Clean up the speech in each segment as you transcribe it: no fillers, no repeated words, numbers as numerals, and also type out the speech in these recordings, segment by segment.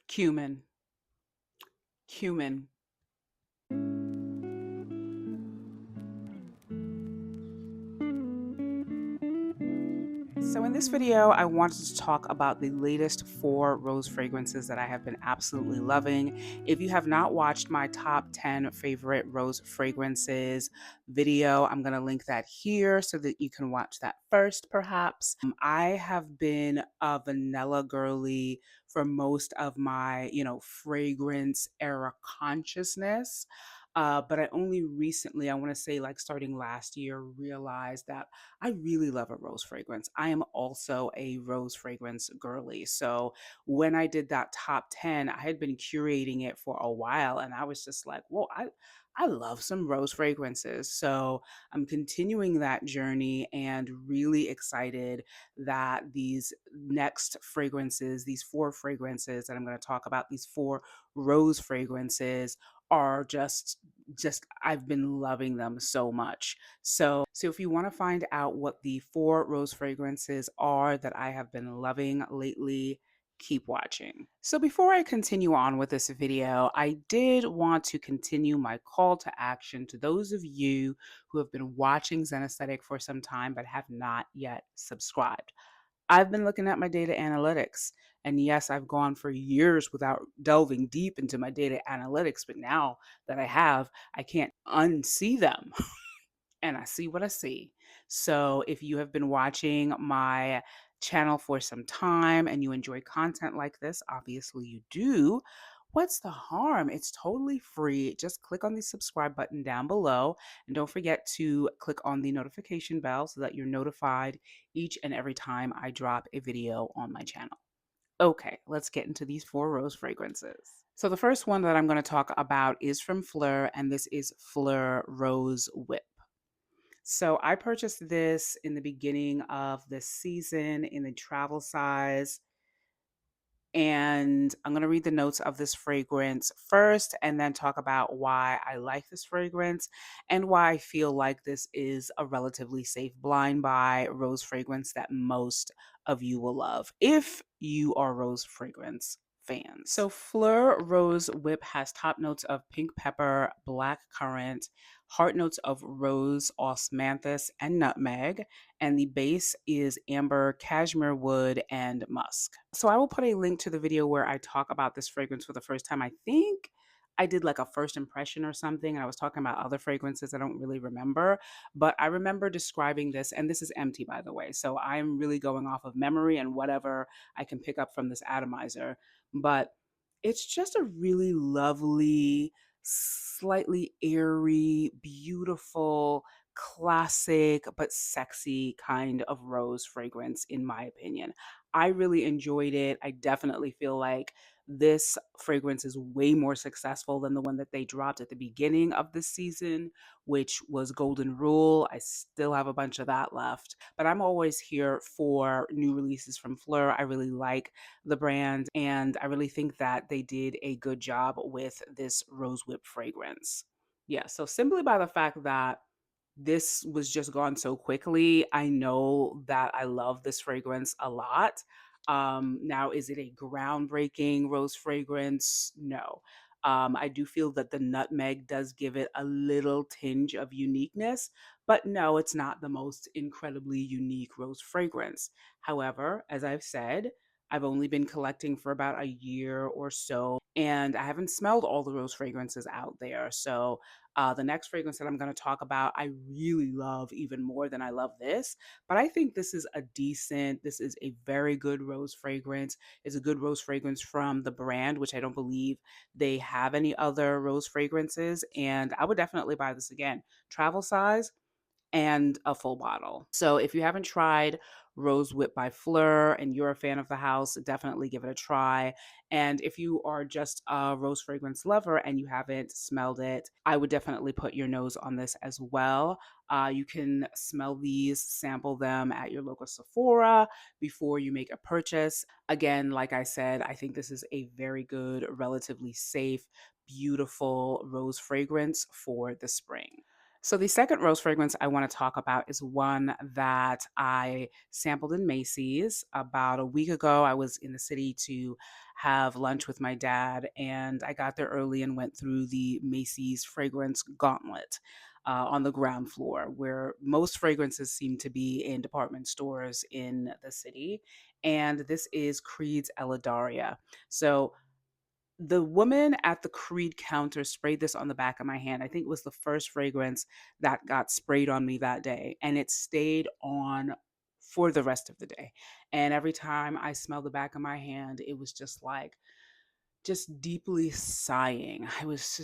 Cumin. Cumin. So in this video, I wanted to talk about the latest 4 rose fragrances that I have been absolutely loving. If you have not watched my top 10 favorite rose fragrances video, I'm going to link that here so that you can watch that first, perhaps. I have been a vanilla girly for most of my, fragrance era consciousness. But I only recently, I want to say like starting last year, realized that I really love a rose fragrance. I am also a rose fragrance girly. So when I did that top 10, I had been curating it for a while and I was just like, whoa, I love some rose fragrances. So I'm continuing that journey and really excited that these next fragrances, these 4 fragrances that I'm going to talk about, these 4 rose fragrances are just I've been loving them so much. So if you want to find out what the 4 rose fragrances are that I have been loving lately, keep watching. So before I continue on with this video, I did want to continue my call to action to those of you who have been watching Zen Aesthetic for some time but have not yet subscribed. I've been looking at my data analytics. And yes, I've gone for years without delving deep into my data analytics, but now that I have, I can't unsee them and I see what I see. So if you have been watching my channel for some time and you enjoy content like this, obviously you do. What's the harm? It's totally free. Just click on the subscribe button down below and don't forget to click on the notification bell so that you're notified each and every time I drop a video on my channel. Okay, let's get into these 4 rose fragrances. So the first one that I'm going to talk about is from Phlur, and this is Phlur Rose Whip. So I purchased this in the beginning of the season in the travel size. And I'm going to read the notes of this fragrance first and then talk about why I like this fragrance and why I feel like this is a relatively safe blind buy rose fragrance that most of you will love if you are rose fragrance fans. So Phlur Rose Whip has top notes of pink pepper, black currant, heart notes of rose, osmanthus, and nutmeg, and the base is amber, cashmere wood, and musk. So I will put a link to the video where I talk about this fragrance for the first time. I think I did like a first impression or something, and I was talking about other fragrances I don't really remember, but I remember describing this, and this is empty, by the way. So I'm really going off of memory and whatever I can pick up from this atomizer. But it's just a really lovely, slightly airy, beautiful, classic but sexy kind of rose fragrance, in my opinion. I really enjoyed it. I definitely feel like this fragrance is way more successful than the one that they dropped at the beginning of the season, which was Golden Rule. I still have a bunch of that left, but I'm always here for new releases from Phlur. I really like the brand, and I really think that they did a good job with this Rose Whip fragrance. Yeah, so simply by the fact that this was just gone so quickly, I know that I love this fragrance a lot. Now, is it a groundbreaking rose fragrance? No. I do feel that the nutmeg does give it a little tinge of uniqueness, but no, it's not the most incredibly unique rose fragrance. However, as I've said, I've only been collecting for about a year or so, and I haven't smelled all the rose fragrances out there. So the next fragrance that I'm going to talk about, I really love even more than I love this. But I think this is a very good rose fragrance. It's a good rose fragrance from the brand, which I don't believe they have any other rose fragrances. And I would definitely buy this again. Travel size and a full bottle. So if you haven't tried Rose Whip by Phlur and you're a fan of the house, definitely give it a try. And if you are just a rose fragrance lover and you haven't smelled it, I would definitely put your nose on this as well. You can smell these, sample them at your local Sephora before you make a purchase. Again, like I said, I think this is a very good, relatively safe, beautiful rose fragrance for the spring. So the second rose fragrance I want to talk about is one that I sampled in Macy's about a week ago. I was in the city to have lunch with my dad, and I got there early and went through the Macy's fragrance gauntlet on the ground floor, where most fragrances seem to be in department stores in the city. And this is Creed's Elodaria. So the woman at the Creed counter sprayed this on the back of my hand. I think it was the first fragrance that got sprayed on me that day, and it stayed on for the rest of the day. And every time I smelled the back of my hand, it was just like just deeply sighing. It's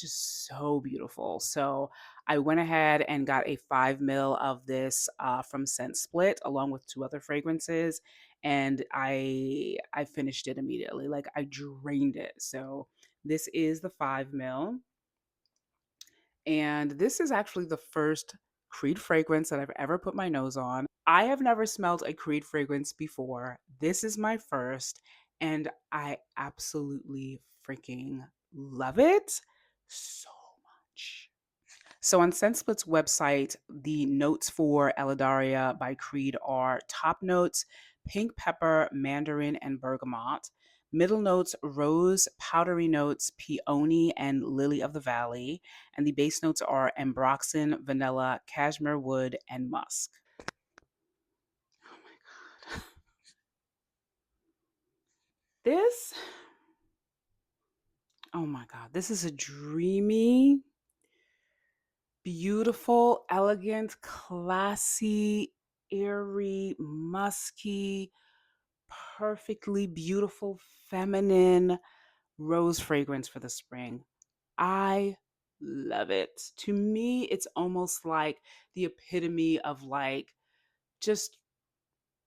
just so beautiful. So I went ahead and got a 5 ml of this from Scent Split along with two other fragrances. And I finished it immediately. Like I drained it. So this is the 5 ml. And this is actually the first Creed fragrance that I've ever put my nose on. I have never smelled a Creed fragrance before. This is my first, and I absolutely freaking love it so much. So on ScentSplit's website, the notes for Eladaria by Creed are top notes, pink pepper, mandarin, and bergamot. Middle notes, rose, powdery notes, peony, and lily of the valley. And the base notes are ambroxan, vanilla, cashmere wood, and musk. Oh my God. This, oh my God, this is a dreamy, beautiful, elegant, classy, airy, musky, perfectly beautiful, feminine rose fragrance for the spring. I love it. To me, it's almost like the epitome of like just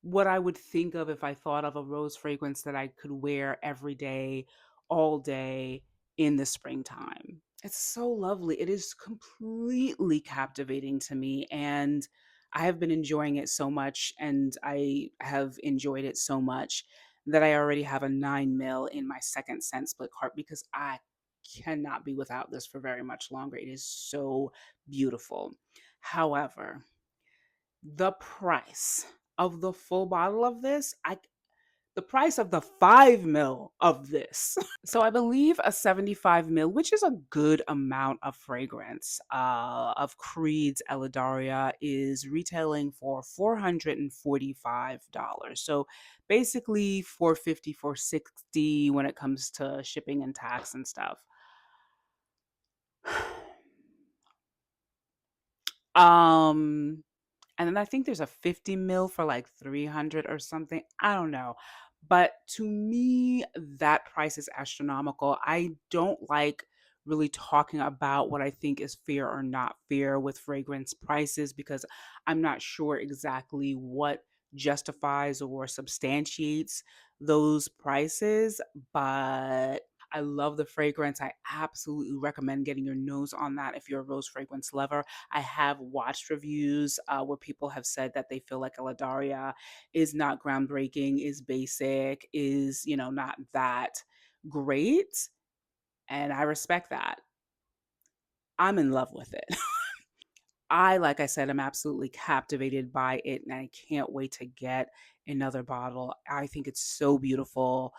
what I would think of if I thought of a rose fragrance that I could wear every day, all day in the springtime. It's so lovely. It is completely captivating to me. And I have been enjoying it so much. And I have enjoyed it so much that I already have a 9 ml in my second scent split cart because I cannot be without this for very much longer. It is so beautiful. However, the price of the full bottle of this, the price of the 5 ml of this. So I believe a 75 ml, which is a good amount of fragrance, of Creed's Eladaria is retailing for $445. So basically 450, 460 when it comes to shipping and tax and stuff. Um And then I think there's a 50 mil for like 300 or something. I don't know. But to me, that price is astronomical. I don't like really talking about what I think is fair or not fair with fragrance prices because I'm not sure exactly what justifies or substantiates those prices. But I love the fragrance. I absolutely recommend getting your nose on that if you're a rose fragrance lover. I have watched reviews where people have said that they feel like Eladaria is not groundbreaking, is basic, is, not that great. And I respect that. I'm in love with it. Like I said, I'm absolutely captivated by it and I can't wait to get another bottle. I think it's so beautiful.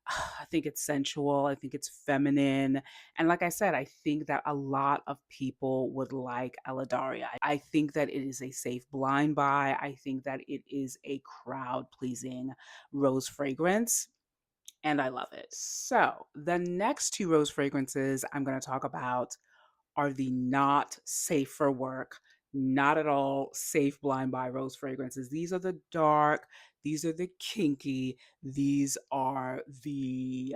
I think it's sensual. I think it's feminine. And like I said, I think that a lot of people would like Eladaria. I think that it is a safe blind buy. I think that it is a crowd pleasing rose fragrance. And I love it. So, the next two rose fragrances I'm going to talk about are the not safe for work, not at all safe blind buy rose fragrances. These are the dark, these are the kinky, these are the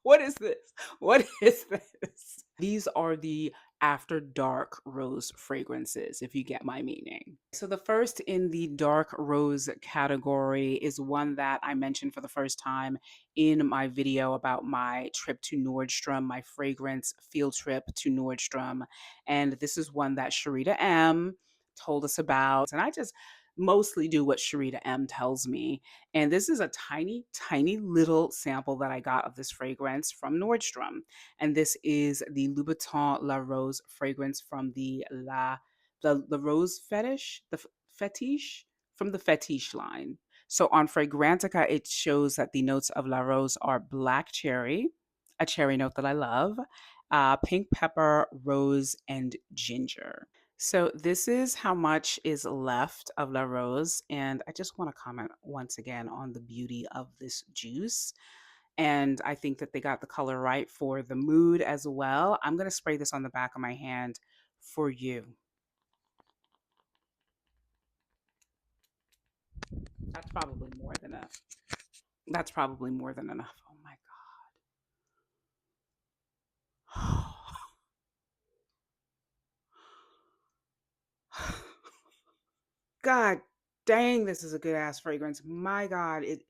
what is this? What is this? These are the after dark rose fragrances, if you get my meaning. So, the first in the dark rose category is one that I mentioned for the first time in my video about my trip to Nordstrom, my fragrance field trip to Nordstrom. And this is one that Sharita M told us about. And I just mostly do what Sharita M tells me. And this is a tiny, tiny little sample that I got of this fragrance from Nordstrom. And this is the Louboutin La Rose fragrance from the Rose Fetiche, Fetiche from the Fetiche line. So on Fragrantica, it shows that the notes of La Rose are black cherry, a cherry note that I love, pink pepper, rose, and ginger. So this is how much is left of La Rose. And I just want to comment once again on the beauty of this juice. And I think that they got the color right for the mood as well. I'm going to spray this on the back of my hand for you. That's probably more than enough. That's probably more than enough. Oh my God. God dang, this is a good ass fragrance. My God, it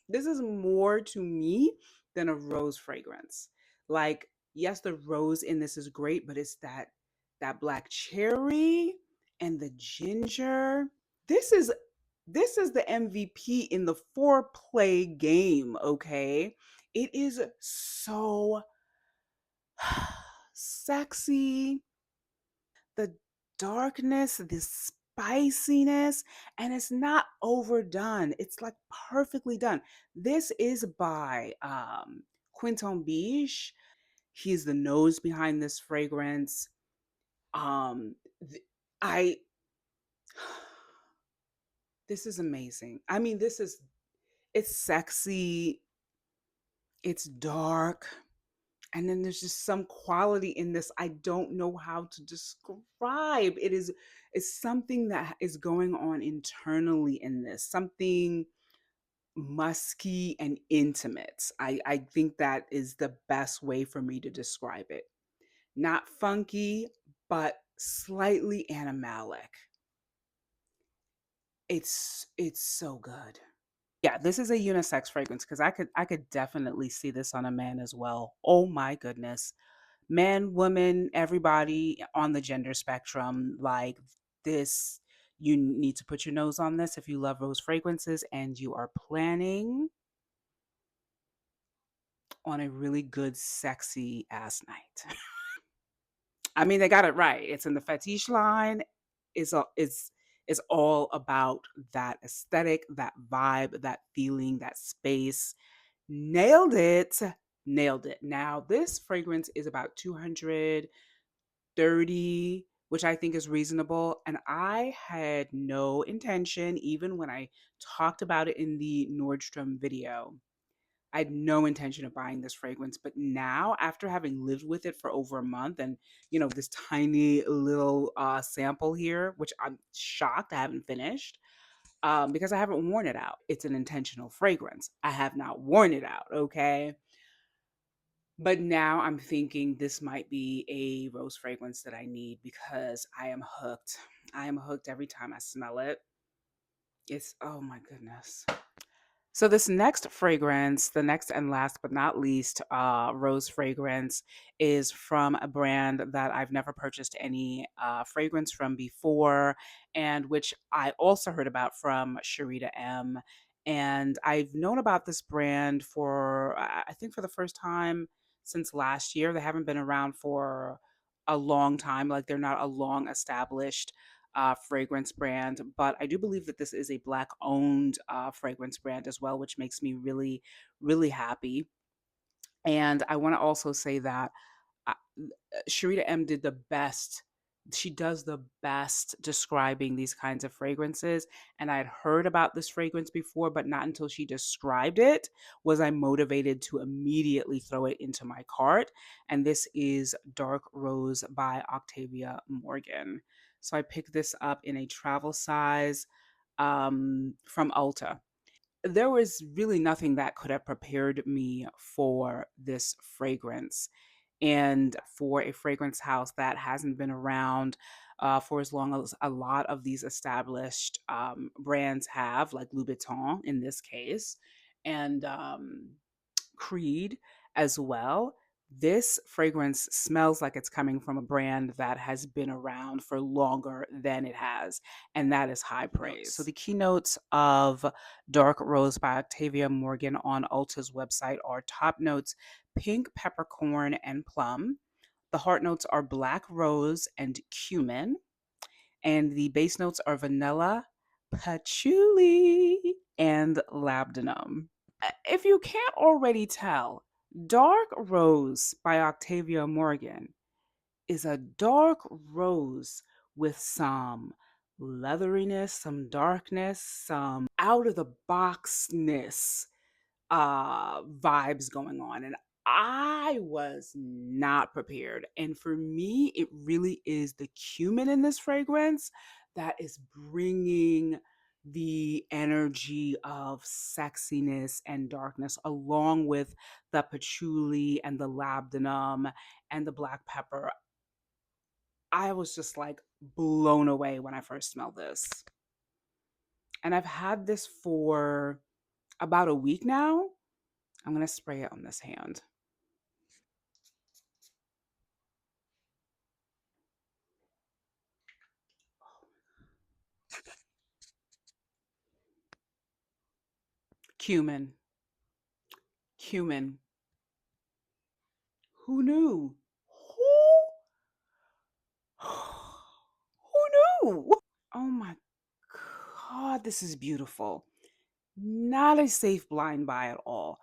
this is more to me than a rose fragrance. Like, yes, the rose in this is great, but it's that black cherry and the ginger. This is this is the MVP in the foreplay game, okay? It is so sexy, the darkness, the spiciness, and it's not overdone. It's like perfectly done. This is by Quinton Biche. He's the nose behind this fragrance. Th- I this is amazing. I mean, this is it's sexy, it's dark, and then there's just some quality in this I don't know how to describe. It's something that is going on internally in this, something musky and intimate. I think that is the best way for me to describe it. Not funky, but slightly animalic. It's so good. Yeah, this is a unisex fragrance because I could definitely see this on a man as well. Oh my goodness. Men, women, everybody on the gender spectrum, like this, you need to put your nose on this if you love rose fragrances and you are planning on a really good, sexy ass night. I mean, they got it right. It's in the fetiche line. It's all about that aesthetic, that vibe, that feeling, that space. Nailed it. Nailed it. Now, this fragrance is about 230, which I think is reasonable. And I had no intention, even when I talked about it in the Nordstrom video, I had no intention of buying this fragrance. But now, after having lived with it for over a month and, this tiny little sample here, which I'm shocked I haven't finished because I haven't worn it out. It's an intentional fragrance. I have not worn it out. Okay. But now I'm thinking this might be a rose fragrance that I need because I am hooked. I am hooked every time I smell it. Oh my goodness. So this next fragrance, the next and last but not least rose fragrance is from a brand that I've never purchased any fragrance from before, and which I also heard about from Sharita M. And I've known about this brand for I think for the first time since last year. They haven't been around for a long time. Like they're not a long established fragrance brand, but I do believe that this is a Black owned fragrance brand as well, which makes me really, really happy. And I want to also say that uh, Sharita M did the best. She does the best describing these kinds of fragrances. And I had heard about this fragrance before, but not until she described it was I motivated to immediately throw it into my cart. And this is Dark Rose by Octavia Morgan. So I picked this up in a travel size from Ulta. There was really nothing that could have prepared me for this fragrance. And for a fragrance house that hasn't been around for as long as a lot of these established brands have, like Louboutin in this case, and Creed as well. This fragrance smells like it's coming from a brand that has been around for longer than it has, and that is high praise. So, the keynotes of Dark Rose by Octavia Morgan on Ulta's website are top notes pink, peppercorn, and plum. The heart notes are black rose and cumin, and the base notes are vanilla, patchouli, and labdanum. If you can't already tell, Dark Rose by Octavia Morgan is a dark rose with some leatheriness, some darkness, some out of the boxness vibes going on, and I was not prepared. And for me, it really is the cumin in this fragrance that is bringing the energy of sexiness and darkness, along with the patchouli and the labdanum and the black pepper. I was just like blown away when I first smelled this. And I've had this for about a week now. I'm going to spray it on this hand. Cumin. Cumin. Who knew? Who? Who knew? Oh my God, this is beautiful. Not a safe blind buy at all.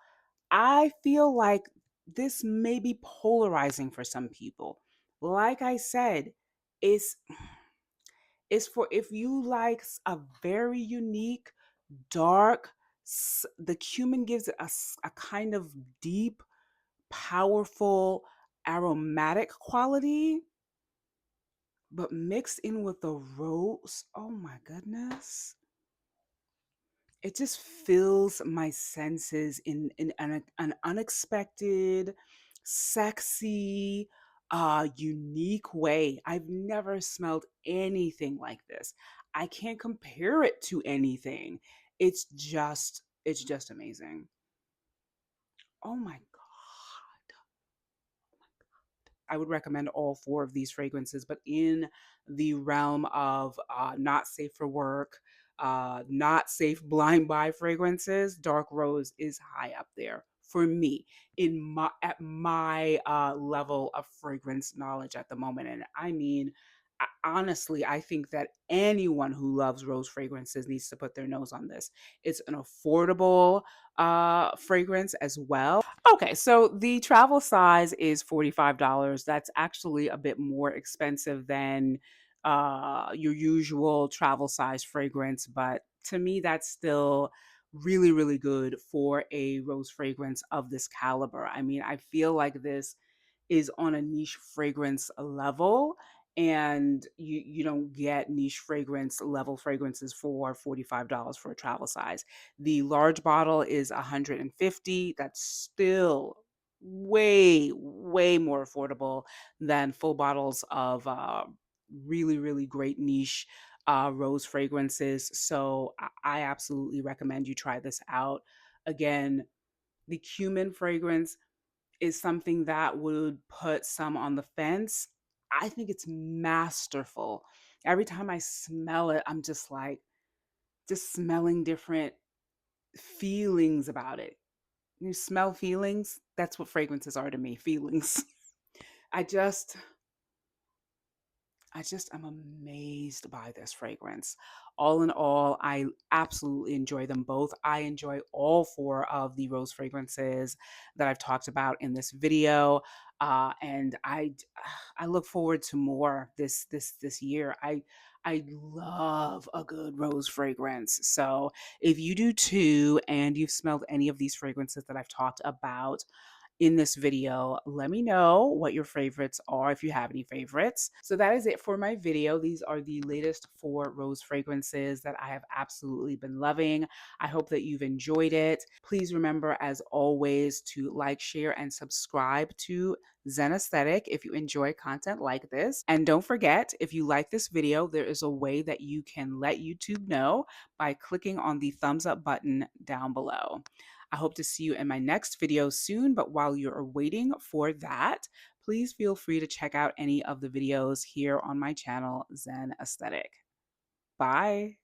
I feel like this may be polarizing for some people. Like I said, it's it's for if you like a very unique, dark, the cumin gives it a kind of deep, powerful, aromatic quality, but mixed in with the rose. Oh my goodness. It just fills my senses in an unexpected, sexy, unique way. I've never smelled anything like this. I can't compare it to anything. It's just amazing. Oh my God. I would recommend all four of these fragrances, but in the realm of not safe for work, not safe blind buy fragrances, Dark Rose is high up there for me in my at my level of fragrance knowledge at the moment. And I mean, honestly, I think that anyone who loves rose fragrances needs to put their nose on this. It's an affordable fragrance as well. Okay, so the travel size is $45. That's actually a bit more expensive than your usual travel size fragrance, but to me, that's still really, really good for a rose fragrance of this caliber. I mean, I feel like this is on a niche fragrance level, and you don't get niche fragrance level fragrances for $45 for a travel size. The large bottle is 150. That's still way more affordable than full bottles of really, really great niche rose fragrances. So I absolutely recommend you try this out. Again, the cumin fragrance is something that would put some on the fence. I think it's masterful. Every time I smell it, I'm just like, just smelling different feelings about it. You smell feelings? That's what fragrances are to me, feelings. I just am amazed by this fragrance. All in all, I absolutely enjoy them both. I enjoy all four of the rose fragrances that I've talked about in this video, and I look forward to more this year. I love a good rose fragrance. So if you do too, and you've smelled any of these fragrances that I've talked about in this video, let me know what your favorites are if you have any favorites. So that is it for my video. These are the latest four rose fragrances that I have absolutely been loving. I hope that you've enjoyed it. Please remember, as always, to like, share, and subscribe to Zen Aesthetic if you enjoy content like this. And don't forget, if you like this video, there is a way that you can let YouTube know by clicking on the thumbs up button down below. I hope to see you in my next video soon, but while you're waiting for that, please feel free to check out any of the videos here on my channel, Zen Aesthetic. Bye.